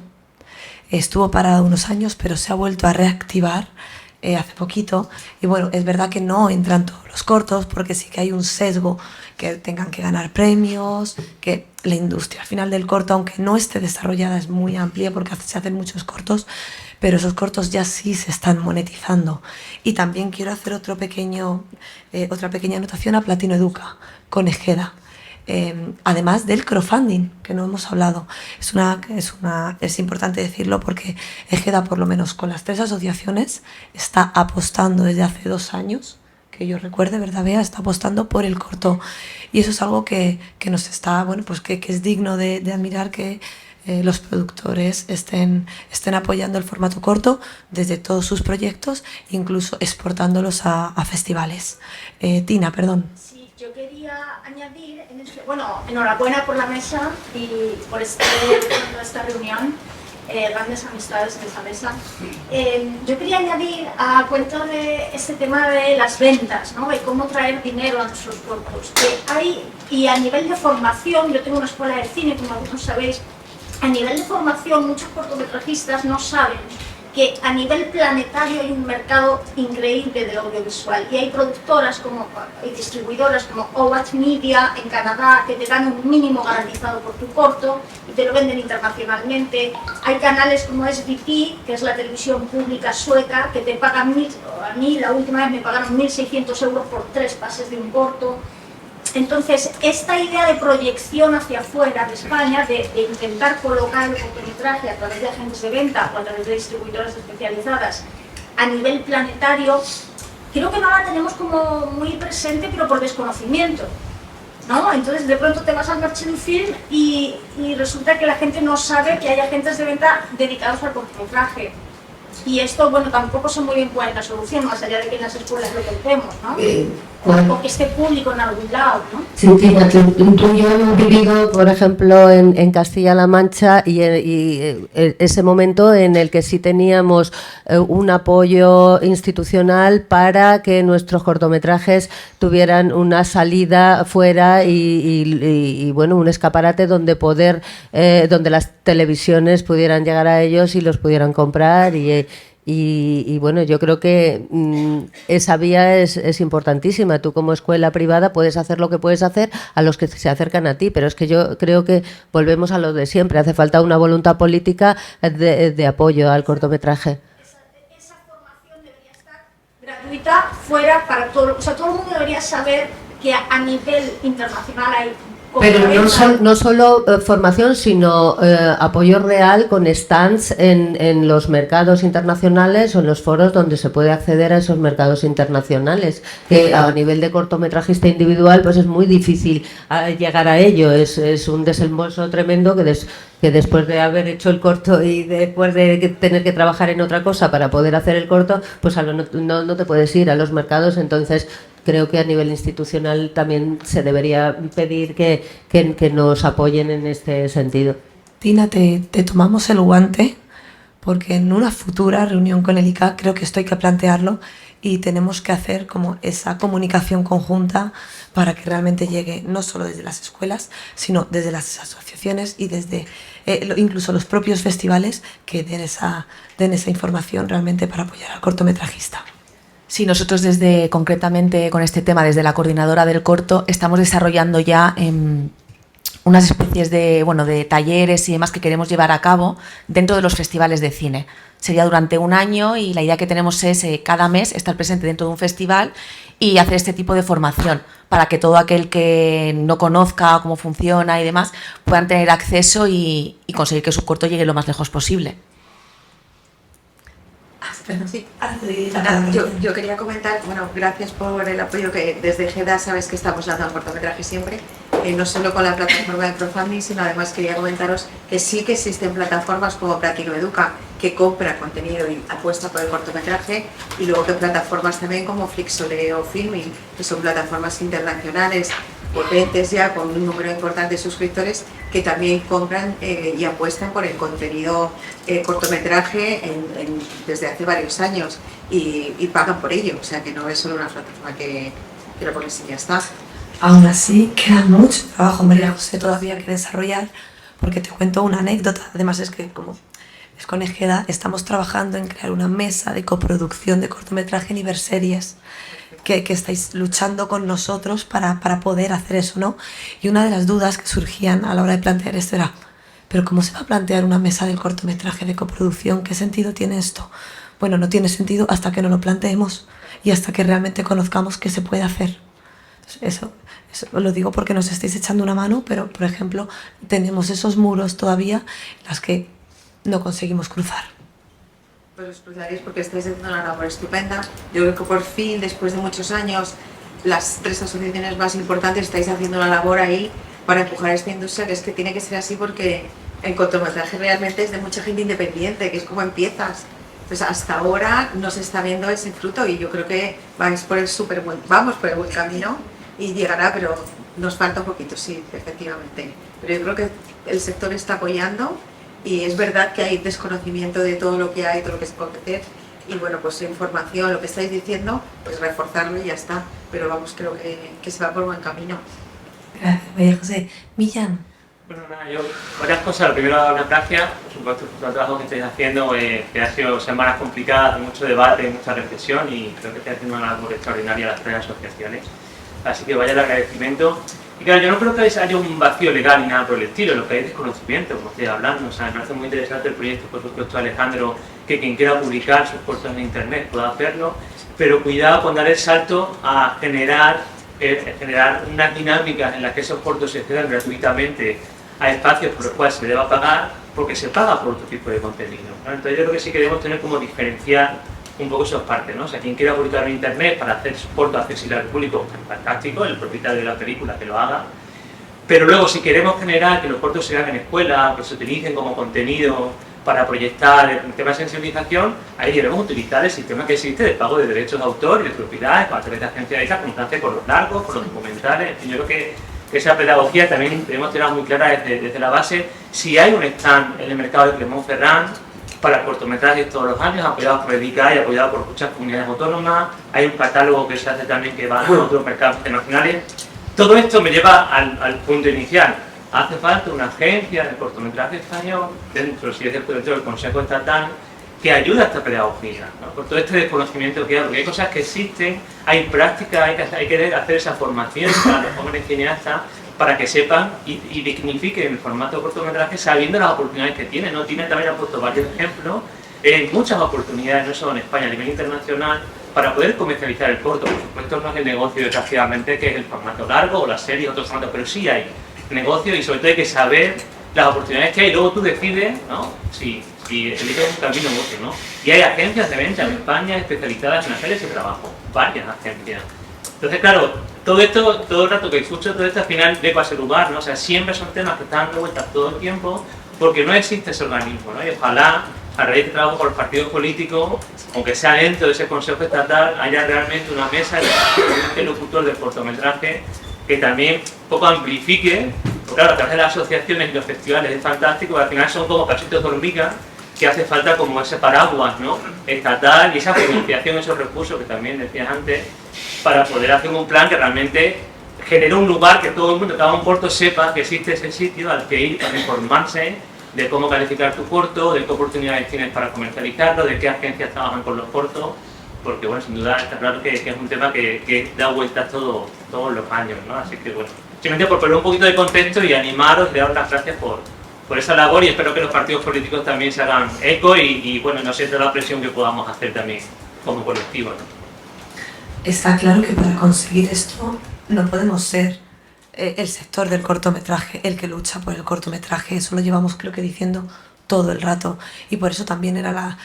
Estuvo parada unos años, pero se ha vuelto a reactivar hace poquito. Y bueno, es verdad que no entran todos los cortos porque sí que hay un sesgo que tengan que ganar premios, que la industria al final del corto, aunque no esté desarrollada, es muy amplia porque se hacen muchos cortos, pero esos cortos ya sí se están monetizando. Y también quiero hacer otra pequeña anotación a Platino Educa con Ejeda. Además del crowdfunding, que no hemos hablado. Es importante decirlo porque Ejeda, por lo menos con las 3 asociaciones, está apostando desde hace 2 años, que yo recuerde, ¿verdad, Bea? Está apostando por el corto. Y eso es algo que nos está, bueno, pues que es digno de admirar, que los productores estén apoyando el formato corto desde todos sus proyectos, incluso exportándolos a festivales. Tina, perdón. Sí, yo quería añadir, bueno, enhorabuena por la mesa y por esta reunión, grandes amistades en esta mesa. Yo quería añadir a cuento de este tema de las ventas, ¿no? De cómo traer dinero a nuestros cortos. Y a nivel de formación, yo tengo una escuela de cine, como algunos sabéis. A nivel de formación, muchos cortometrajistas no saben que a nivel planetario hay un mercado increíble de audiovisual, y hay productoras y distribuidoras como Obat Media en Canadá que te dan un mínimo garantizado por tu corto y te lo venden internacionalmente. Hay canales como SVT, que es la televisión pública sueca, que te pagan a mí la última vez me pagaron 1.600 euros por 3 pases de un corto. Entonces, esta idea de proyección hacia afuera de España, de intentar colocar el cortometraje a través de agentes de venta o a través de distribuidoras especializadas a nivel planetario, creo que no la tenemos como muy presente, pero por desconocimiento, ¿no? Entonces, de pronto te vas al Marché du Film y resulta que la gente no sabe que hay agentes de venta dedicados al cortometraje. Y esto, bueno, tampoco se muy bien cuál es la solución, más allá de que en las escuelas lo pensemos, ¿no? O que esté público en algún lado, ¿no? Sí, Tina, tú y yo hemos vivido, por ejemplo, en Castilla-La Mancha y ese momento en el que sí teníamos un apoyo institucional para que nuestros cortometrajes tuvieran una salida fuera y bueno, un escaparate donde donde las televisiones pudieran llegar a ellos y los pudieran comprar y bueno, yo creo que esa vía es importantísima. Tú como escuela privada puedes hacer lo que puedes hacer a los que se acercan a ti, pero es que yo creo que volvemos a lo de siempre. Hace falta una voluntad política de apoyo al cortometraje. Esa formación debería estar gratuita fuera para todo, o sea, todo el mundo debería saber que a nivel internacional hay... Pero no solo formación, sino apoyo real con stands en los mercados internacionales o en los foros donde se puede acceder a esos mercados internacionales, que a nivel de cortometrajista individual pues es muy difícil llegar a ello. Es un desembolso tremendo que después de haber hecho el corto y después de tener que trabajar en otra cosa para poder hacer el corto, pues no te puedes ir a los mercados. Entonces creo que a nivel institucional también se debería pedir que nos apoyen en este sentido. Tina, te tomamos el guante, porque en una futura reunión con el ICA creo que esto hay que plantearlo y tenemos que hacer como esa comunicación conjunta para que realmente llegue no solo desde las escuelas, sino desde las asociaciones y desde incluso los propios festivales, que den esa información realmente para apoyar al cortometrajista. Sí, nosotros concretamente con este tema, desde la coordinadora del corto, estamos desarrollando ya unas especies de talleres y demás que queremos llevar a cabo dentro de los festivales de cine. Sería durante un año y la idea que tenemos es cada mes estar presente dentro de un festival y hacer este tipo de formación para que todo aquel que no conozca cómo funciona y demás puedan tener acceso y conseguir que su corto llegue lo más lejos posible. Sí. Yo quería comentar, bueno, gracias por el apoyo que desde GEDA sabes que estamos dando al cortometraje siempre, no solo con la plataforma de crowdfunding, sino además quería comentaros que sí que existen plataformas como Platino Educa, que compra contenido y apuesta por el cortometraje, y luego que plataformas también como Flixole o Filming, que son plataformas internacionales potentes ya con un número importante de suscriptores que también compran y apuestan por el contenido cortometraje desde hace varios años y pagan por ello, o sea que no es solo una plataforma que lo pones y ya está. Aún así, queda mucho trabajo, María José, todavía que desarrollar, porque te cuento una anécdota. Además es que como es con Egeda, estamos trabajando en crear una mesa de coproducción de cortometraje en Iberseries, que estáis luchando con nosotros para poder hacer eso, ¿no? Y una de las dudas que surgían a la hora de plantear esto era, ¿pero cómo se va a plantear una mesa del cortometraje de coproducción? ¿Qué sentido tiene esto? Bueno, no tiene sentido hasta que no lo planteemos y hasta que realmente conozcamos qué se puede hacer. Eso lo digo porque nos estáis echando una mano, pero, por ejemplo, tenemos esos muros todavía en los que no conseguimos cruzar. pues os felicitaréis porque estáis haciendo una labor estupenda. Yo creo que por fin, después de muchos años, las 3 asociaciones más importantes estáis haciendo una labor ahí para empujar esta industria, que es que tiene que ser así porque el cortometraje realmente es de mucha gente independiente, que es como empiezas. Entonces, hasta ahora no se está viendo ese fruto y yo creo que vamos por el buen camino y llegará, pero nos falta un poquito, sí, efectivamente. Pero yo creo que el sector está apoyando y es verdad que hay desconocimiento de todo lo que hay, todo lo que se puede hacer. Y bueno, pues información, lo que estáis diciendo, pues reforzarlo y ya está. Pero vamos, creo que se va por buen camino. Gracias, María José. Millán. Bueno, nada, yo varias cosas. Lo primero, dar las gracias, por supuesto, por el trabajo que estáis haciendo, que ha sido semanas complicadas, mucho debate, mucha reflexión y creo que estáis haciendo una labor extraordinaria las 3 asociaciones. Así que vaya el agradecimiento. Y claro, yo no creo que haya un vacío legal ni nada por el estilo, lo que hay es desconocimiento, como estoy hablando. O sea, me parece muy interesante el proyecto que ha propuesto Alejandro, que quien quiera publicar sus cortos en internet pueda hacerlo, pero cuidado con dar el salto a generar unas dinámicas en las que esos cortos se accedan gratuitamente a espacios por los cuales se deba pagar, porque se paga por otro tipo de contenido, ¿no? Entonces yo creo que sí que debemos tener como diferenciar un poco esas partes, ¿no? O sea, quien quiera publicar en internet para hacer su corto accesible al público, fantástico, el propietario de la película que lo haga, pero luego si queremos generar que los cortos se hagan en escuela, que se utilicen como contenido para proyectar el tema de sensibilización, ahí debemos utilizar el sistema que existe de pago de derechos de autor y de propiedad a través de agencias de esas, como se hace con los largos, con los documentales. Yo creo que esa pedagogía también debemos tener muy clara desde la base. Si hay un stand en el mercado de Clermont-Ferrand para cortometrajes todos los años, apoyado por el ICA y apoyado por muchas comunidades autónomas, hay un catálogo que se hace también que va a otros mercados internacionales. Todo esto me lleva al punto inicial. Hace falta una agencia de cortometraje español dentro del Consejo Estatal que ayude a esta pedagogía, ¿no? Por todo este desconocimiento que hay, porque hay cosas que existen, hay prácticas, hay que hacer esa formación para los jóvenes cineastas para que sepan y dignifiquen el formato de cortometraje sabiendo las oportunidades que tienen, ¿no? Tiene también puesto varios ejemplos, muchas oportunidades, no solo en España, a nivel internacional, para poder comercializar el corto. Por supuesto no es el negocio desgraciadamente que es el formato largo o la serie, otros formatos, pero sí hay negocio y sobre todo hay que saber las oportunidades que hay y luego tú decides, ¿no? Si eliges un camino u otro, ¿no? Y hay agencias de venta en España especializadas en hacer ese trabajo, varias agencias. Entonces, claro, todo esto, todo el rato que escucho todo esto al final dejo a ese lugar, ¿no? O sea, siempre son temas que están dando vueltas todo el tiempo porque no existe ese organismo, ¿no? Y ojalá a raíz de trabajo con los partidos políticos, aunque sea dentro de ese Consejo Estatal, haya realmente una mesa de locutor del cortometraje que también un poco amplifique, porque claro, a través de las asociaciones y los festivales es fantástico, porque al final son como casitos de hormiga, que hace falta como ese paraguas, ¿no? Estatal y esa financiación, esos recursos que también decías antes, para poder hacer un plan que realmente genere un lugar que todo el mundo, cada un corto sepa que existe ese sitio al que ir para informarse de cómo calificar tu corto, de qué oportunidades tienes para comercializarlo, de qué agencias trabajan con los cortos, porque bueno, sin duda está claro que es un tema que da vueltas todos los años, ¿no? Así que bueno, simplemente por poner un poquito de contexto y animaros, daros las gracias por esa labor y espero que los partidos políticos también se hagan eco y bueno, no sienta la presión que podamos hacer también como colectivo, ¿no? Está claro que para conseguir esto no podemos ser el sector del cortometraje el que lucha por el cortometraje, eso lo llevamos creo que diciendo todo el rato y por eso también era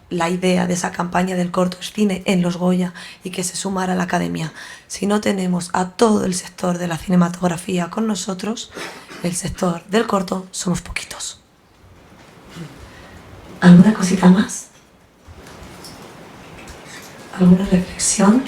la idea de esa campaña del corto es cine en los Goya y que se sumara a la academia. Si no tenemos a todo el sector de la cinematografía con nosotros, el sector del corto somos poquitos. ¿Alguna cosita más? ¿Alguna reflexión?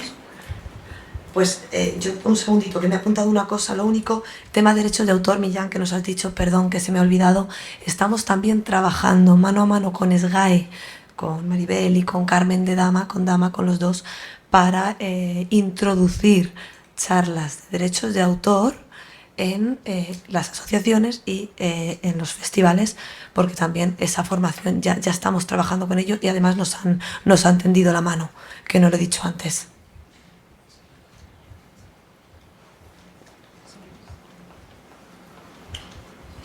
Pues yo un segundito, que me he apuntado una cosa, lo único, tema de derechos de autor, Millán, que nos has dicho, perdón, que se me ha olvidado, estamos también trabajando mano a mano con SGAE, con Maribel y con Carmen de Dama, con los dos, para introducir charlas de derechos de autor en las asociaciones y en los festivales, porque también esa formación ya estamos trabajando con ellos y además nos han tendido la mano, que no lo he dicho antes.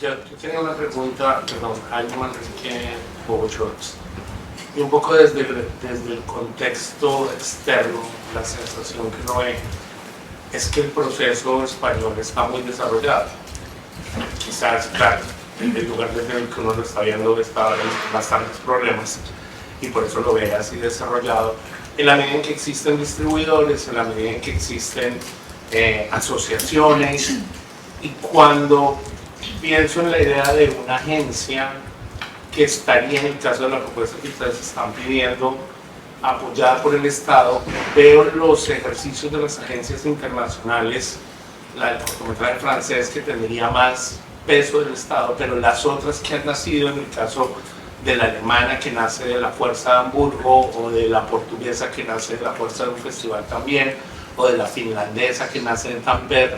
Yo tengo una pregunta, perdón, algo más que Bobo Shorts. Y un poco desde el contexto externo, la sensación que uno ve es que el proceso español está muy desarrollado. Quizás, claro, el lugar desde el que uno lo está viendo está en bastantes problemas. y por eso lo ve así desarrollado. En la medida en que existen distribuidores, en la medida en que existen asociaciones, y cuando pienso en la idea de una agencia que estaría, en el caso de la propuesta que ustedes están pidiendo, apoyada por el Estado, veo los ejercicios de las agencias internacionales, la del cortometraje francés que tendría más peso del Estado, pero las otras que han nacido, en el caso de la alemana que nace de la Fuerza de Hamburgo, o de la portuguesa que nace de la Fuerza de un festival también, o de la finlandesa que nace de Tampere,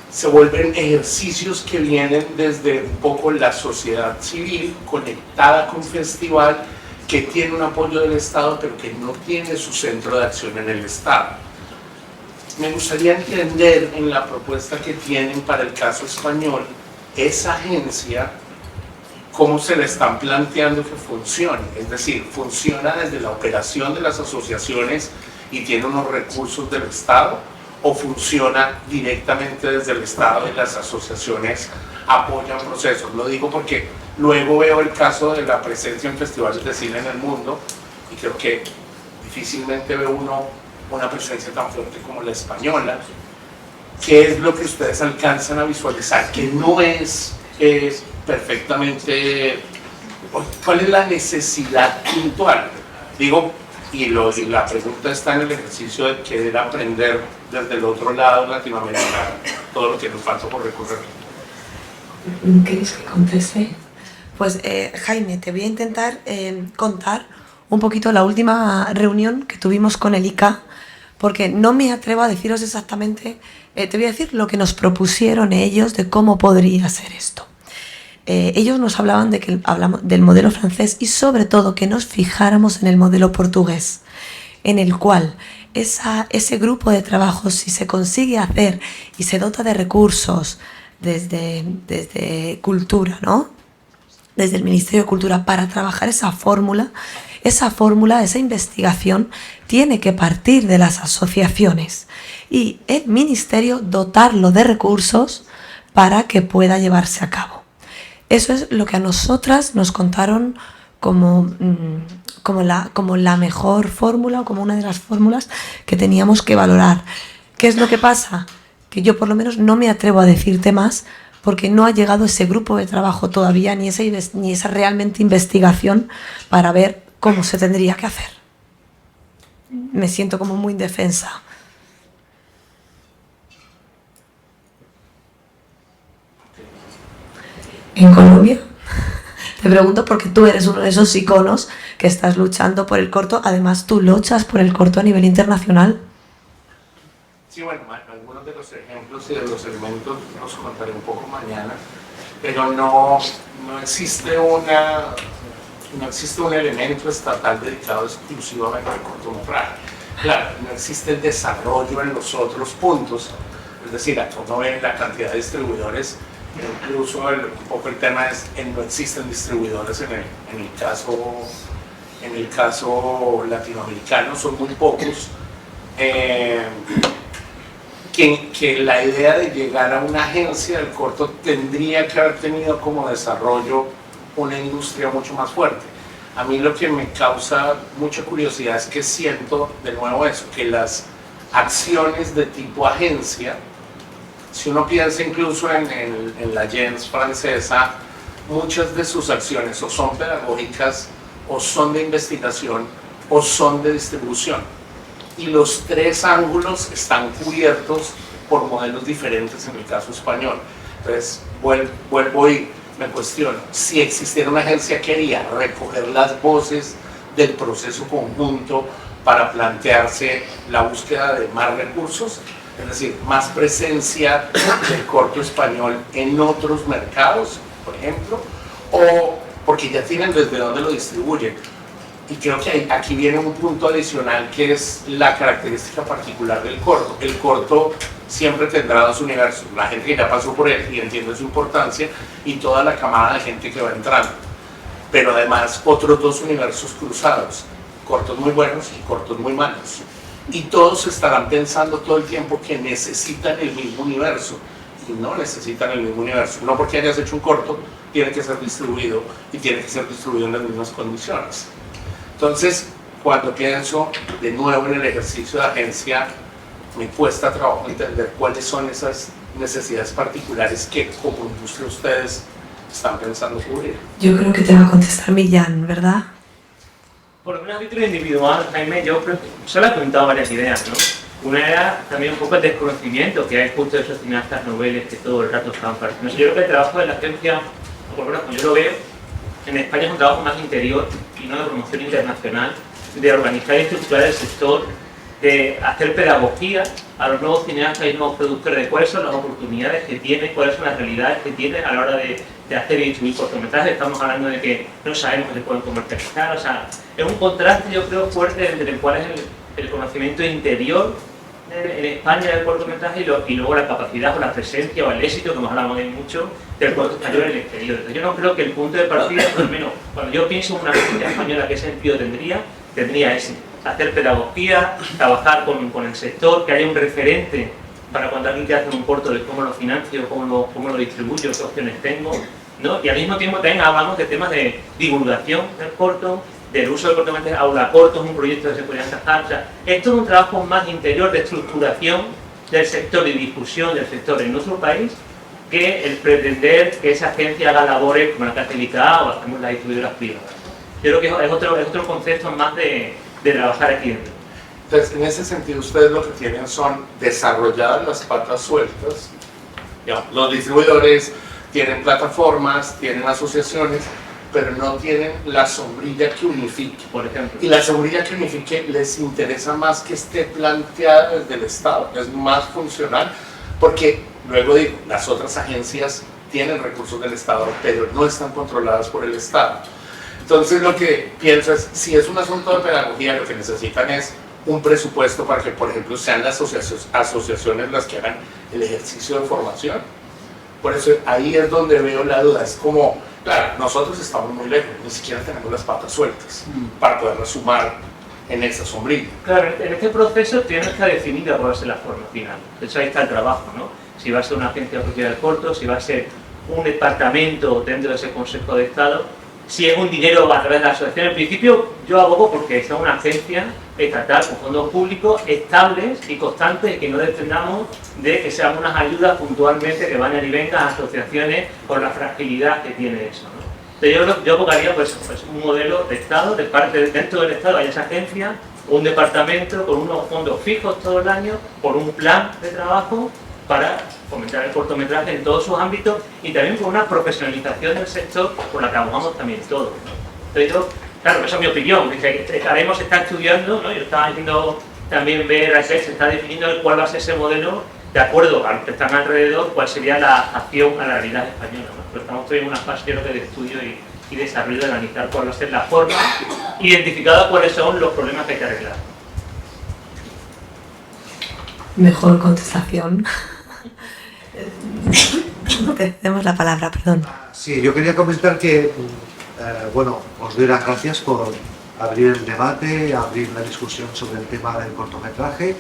se vuelven ejercicios que vienen desde un poco la sociedad civil conectada con festival, que tiene un apoyo del Estado pero que no tiene su centro de acción en el Estado. Me gustaría entender en la propuesta que tienen para el caso español, esa agencia, cómo se le están planteando que funcione, es decir, funciona desde la operación de las asociaciones y tiene unos recursos del Estado, o funciona directamente desde el Estado y las asociaciones apoyan procesos. Lo digo porque luego veo el caso de la presencia en festivales de cine en el mundo y creo que difícilmente ve uno una presencia tan fuerte como la española. ¿Qué es lo que ustedes alcanzan a visualizar? Que no es perfectamente... ¿Cuál es la necesidad puntual? Digo, y la pregunta está en el ejercicio de querer aprender desde el otro lado latinoamericano todo lo que nos falta por recorrer. ¿Queréis que conteste? Pues Jaime, te voy a intentar contar un poquito la última reunión que tuvimos con el ICA, porque no me atrevo a deciros exactamente, te voy a decir lo que nos propusieron ellos de cómo podría ser esto. Ellos nos hablaban de que hablamos del modelo francés y sobre todo que nos fijáramos en el modelo portugués, en el cual ese grupo de trabajo, si se consigue hacer y se dota de recursos desde Cultura, ¿no? Desde el Ministerio de Cultura, para trabajar esa fórmula, esa investigación tiene que partir de las asociaciones y el Ministerio dotarlo de recursos para que pueda llevarse a cabo. Eso es lo que a nosotras nos contaron como la mejor fórmula o como una de las fórmulas que teníamos que valorar. ¿Qué es lo que pasa? Que yo por lo menos no me atrevo a decirte más porque no ha llegado ese grupo de trabajo todavía ni esa realmente investigación para ver cómo se tendría que hacer. Me siento como muy indefensa. En Colombia, te pregunto porque tú eres uno de esos iconos que estás luchando por el corto, además tú luchas por el corto a nivel internacional. Sí, bueno, algunos de los ejemplos y de los elementos los contaré un poco mañana, pero no existe un elemento estatal dedicado exclusivamente al cortometraje. Claro, no existe el desarrollo en los otros puntos, es decir, acá uno ve la cantidad de distribuidores. Incluso un poco el tema es que no existen distribuidores en el caso latinoamericano, son muy pocos. Que la idea de llegar a una agencia del corto tendría que haber tenido como desarrollo una industria mucho más fuerte. A mí lo que me causa mucha curiosidad es que siento de nuevo eso, que las acciones de tipo agencia, si uno piensa incluso en la Gens francesa, muchas de sus acciones o son pedagógicas, o son de investigación, o son de distribución. Y los tres ángulos están cubiertos por modelos diferentes en el caso español. Entonces, vuelvo y me cuestiono, si existiera una agencia que quería recoger las voces del proceso conjunto para plantearse la búsqueda de más recursos, es decir, más presencia del corto español en otros mercados, por ejemplo, o porque ya tienen desde dónde lo distribuyen. Y creo que aquí viene un punto adicional que es la característica particular del corto. El corto siempre tendrá dos universos, la gente que ya pasó por él y entiende su importancia y toda la camada de gente que va entrando. Pero además otros dos universos cruzados, cortos muy buenos y cortos muy malos. Y todos estarán pensando todo el tiempo que necesitan el mismo universo y no necesitan el mismo universo. No porque hayas hecho un corto, tiene que ser distribuido y tiene que ser distribuido en las mismas condiciones. Entonces, cuando pienso de nuevo en el ejercicio de agencia, me cuesta trabajo entender cuáles son esas necesidades particulares que como industria ustedes están pensando cubrir. Yo creo que te va a contestar Millán, ¿verdad? Por lo menos a título individual, Jaime, yo creo que solo he comentado varias ideas, ¿no? Una era también un poco el desconocimiento que hay justo de esos cineastas noveles que todo el rato estaban pareciendo. Yo creo que el trabajo de la agencia, por lo menos como yo lo veo, en España es un trabajo más interior y no de promoción internacional, de organizar y estructurar el sector, de hacer pedagogía a los nuevos cineastas y nuevos productores de cuáles son las oportunidades que tienen, cuáles son las realidades que tienen a la hora de hacer y distribuir cortometrajes. Estamos hablando de que no sabemos que se pueden comercializar, o sea, es un contraste yo creo fuerte entre el cual es el conocimiento interior en España del cortometraje y luego la capacidad o la presencia o el éxito, como hablamos de mucho, del corto español en el exterior. Entonces, yo no creo que el punto de partida, por lo menos cuando yo pienso en una agencia española, ¿qué sentido tendría ese? Hacer pedagogía, trabajar con el sector, que haya un referente para cuando alguien te hace un corto de cómo lo financio, cómo lo distribuyo, qué opciones tengo, ¿no? Y al mismo tiempo también hablamos de temas de divulgación del corto, del uso del cortometraje, aula corto, es un proyecto que se podría encajar. O sea, esto es un trabajo más interior de estructuración del sector y difusión del sector en nuestro país que el pretender que esa agencia haga labores como la que hace el ICA o hacemos las distribuidoras privadas. Yo creo que es otro concepto más de trabajar aquí dentro. Entonces, en ese sentido, ustedes lo que tienen son desarrolladas las patas sueltas. Digamos, los distribuidores tienen plataformas, tienen asociaciones, pero no tienen la sombrilla que unifique. Por ejemplo. Y la sombrilla que unifique les interesa más que esté planteada desde el Estado, es más funcional, porque luego digo, las otras agencias tienen recursos del Estado, pero no están controladas por el Estado. Entonces lo que pienso es, si es un asunto de pedagogía, lo que necesitan es un presupuesto para que, por ejemplo, sean las asociaciones las que hagan el ejercicio de formación. Por eso ahí es donde veo la duda, es como, claro, nosotros estamos muy lejos, ni siquiera tenemos las patas sueltas para poderlas sumar en esa sombrilla. Claro, en este proceso tiene que estar definida cuál va a ser la forma final. De hecho, ahí está el trabajo, ¿no? Si va a ser una agencia de propiedad del corto, si va a ser un departamento dentro de ese Consejo de Estado, si es un dinero a través de la asociación. En principio, yo abogo porque sea una agencia estatal con fondos públicos estables y constantes y que no dependamos de que sean unas ayudas puntualmente que vayan y vengan a asociaciones por la fragilidad que tiene eso, ¿no? Entonces yo abogaría pues un modelo de Estado, dentro del Estado hay esa agencia, un departamento con unos fondos fijos todo el año, por un plan de trabajo para fomentar el cortometraje en todos sus ámbitos y también con una profesionalización del sector por la que abogamos también todos, ¿no? Entonces yo, claro, esa es mi opinión, que Haremos está estudiando, ¿no? Yo estaba haciendo también ver, se está definiendo cuál va a ser ese modelo de acuerdo a los que están alrededor, cuál sería la adaptación a la realidad española, ¿no? Pero estamos todavía en una fase de estudio y desarrollo de analizar cuál va a ser la forma, identificado cuáles son los problemas que hay que arreglar. Mejor contestación. Te cedemos la palabra, perdón. Sí, yo quería comentar que, bueno, os doy las gracias por abrir el debate, abrir la discusión sobre el tema del cortometraje.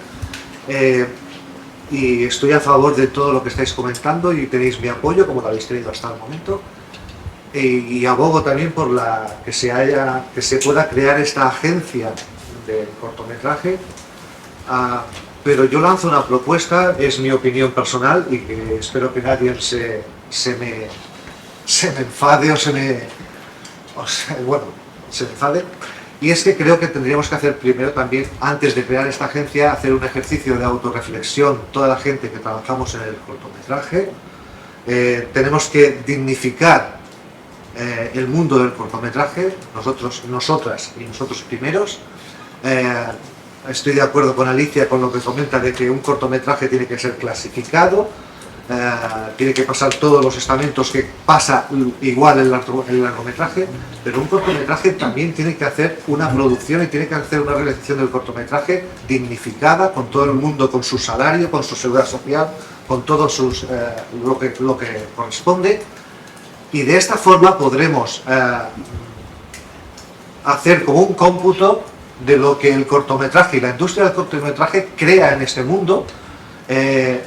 Y estoy a favor de todo lo que estáis comentando y tenéis mi apoyo, como lo habéis tenido hasta el momento. Y abogo también por que se pueda crear esta agencia del cortometraje. Pero yo lanzo una propuesta, es mi opinión personal y que espero que nadie se me enfade o se me enfade. Y es que creo que tendríamos que hacer primero también, antes de crear esta agencia, hacer un ejercicio de autorreflexión, toda la gente que trabajamos en el cortometraje. Tenemos que dignificar el mundo del cortometraje, nosotras y nosotros primeros. Estoy de acuerdo con Alicia con lo que comenta de que un cortometraje tiene que ser clasificado, tiene que pasar todos los estamentos que pasa igual el largometraje, pero un cortometraje también tiene que hacer una producción y tiene que hacer una realización del cortometraje dignificada, con todo el mundo, con su salario, con su seguridad social, con todo lo que corresponde, y de esta forma podremos hacer como un cómputo de lo que el cortometraje y la industria del cortometraje crea en este mundo,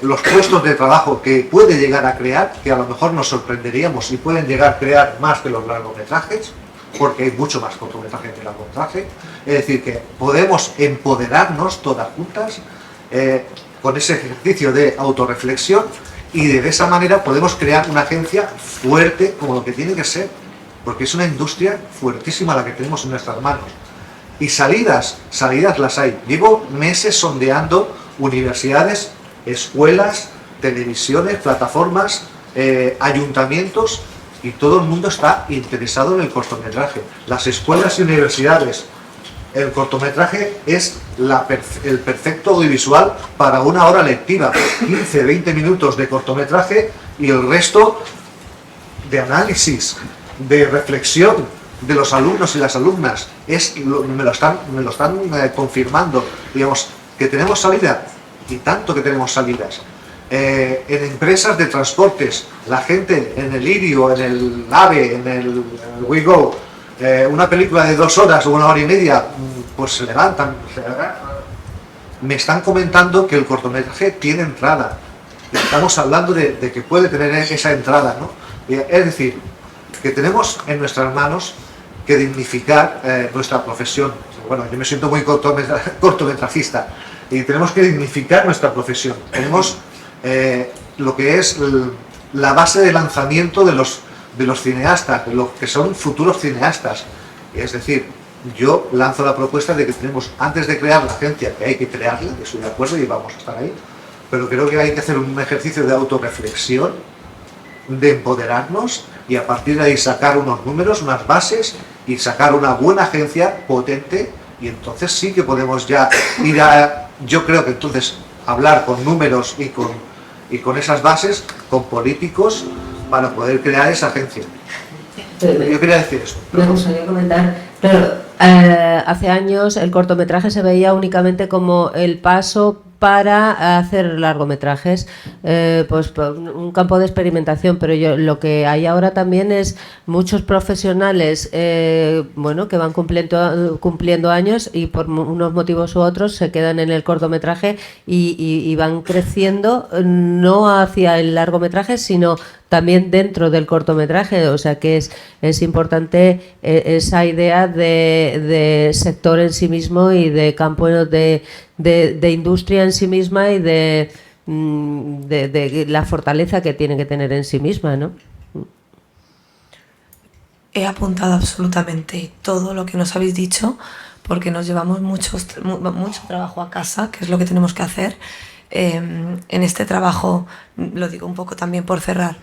los puestos de trabajo que puede llegar a crear, que a lo mejor nos sorprenderíamos y pueden llegar a crear más que los largometrajes, porque hay mucho más cortometraje que largometraje. Es decir, que podemos empoderarnos todas juntas con ese ejercicio de autorreflexión y de esa manera podemos crear una agencia fuerte como lo que tiene que ser, porque es una industria fuertísima la que tenemos en nuestras manos. Y salidas las hay. Llevo meses sondeando universidades, escuelas, televisiones, plataformas, ayuntamientos, y todo el mundo está interesado en el cortometraje. Las escuelas y universidades, el cortometraje es el perfecto audiovisual para una hora lectiva, 15-20 minutos de cortometraje y el resto de análisis, de reflexión de los alumnos y las alumnas. Me lo están confirmando, digamos, que tenemos salida, y tanto que tenemos salidas. En empresas de transportes, la gente en el Irio, en el AVE, en el WeGo, una película de 2 horas o 1 hora y media, pues se levantan. Me están comentando que el cortometraje tiene entrada. Estamos hablando de que puede tener esa entrada, ¿no? Es decir, que tenemos en nuestras manos que dignificar nuestra profesión. Bueno, yo me siento muy cortometrajista y tenemos que dignificar nuestra profesión. Tenemos lo que es la base de lanzamiento de los cineastas, de los que son futuros cineastas. Es decir, yo lanzo la propuesta de que tenemos, antes de crear la agencia, que hay que crearla, que estoy de acuerdo y vamos a estar ahí, pero creo que hay que hacer un ejercicio de autorreflexión, de empoderarnos y a partir de ahí sacar unos números, unas bases y sacar una buena agencia potente, y entonces sí que podemos ya ir a, yo creo que entonces hablar con números y con esas bases, con políticos, para poder crear esa agencia. Yo quería decir esto. Me gustaría comentar, claro, hace años el cortometraje se veía únicamente como el paso para hacer largometrajes, pues un campo de experimentación, pero lo que hay ahora también es muchos profesionales bueno, que van cumpliendo años y por unos motivos u otros se quedan en el cortometraje y van creciendo no hacia el largometraje, sino también dentro del cortometraje. O sea que es importante esa idea de sector en sí mismo y de campo de industria en sí misma y de la fortaleza que tiene que tener en sí misma, ¿no? He apuntado absolutamente todo lo que nos habéis dicho, porque nos llevamos mucho trabajo a casa, que es lo que tenemos que hacer. En este trabajo, lo digo un poco también por cerrar,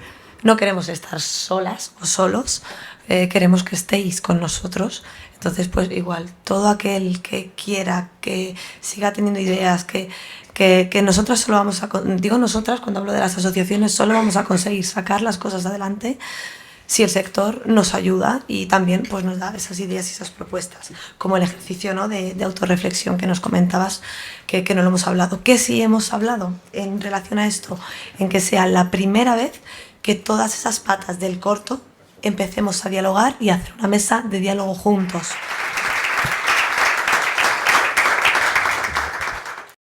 no queremos estar solas o solos, queremos que estéis con nosotros. Entonces, pues igual, todo aquel que quiera, que siga teniendo ideas, que nosotras solo vamos a... Digo nosotras, cuando hablo de las asociaciones, solo vamos a conseguir sacar las cosas adelante si el sector nos ayuda y también pues nos da esas ideas y esas propuestas, como el ejercicio, ¿no?, de autorreflexión que nos comentabas, que no lo hemos hablado. ¿Qué sí hemos hablado en relación a esto? En que sea la primera vez que todas esas patas del corto empecemos a dialogar y a hacer una mesa de diálogo juntos.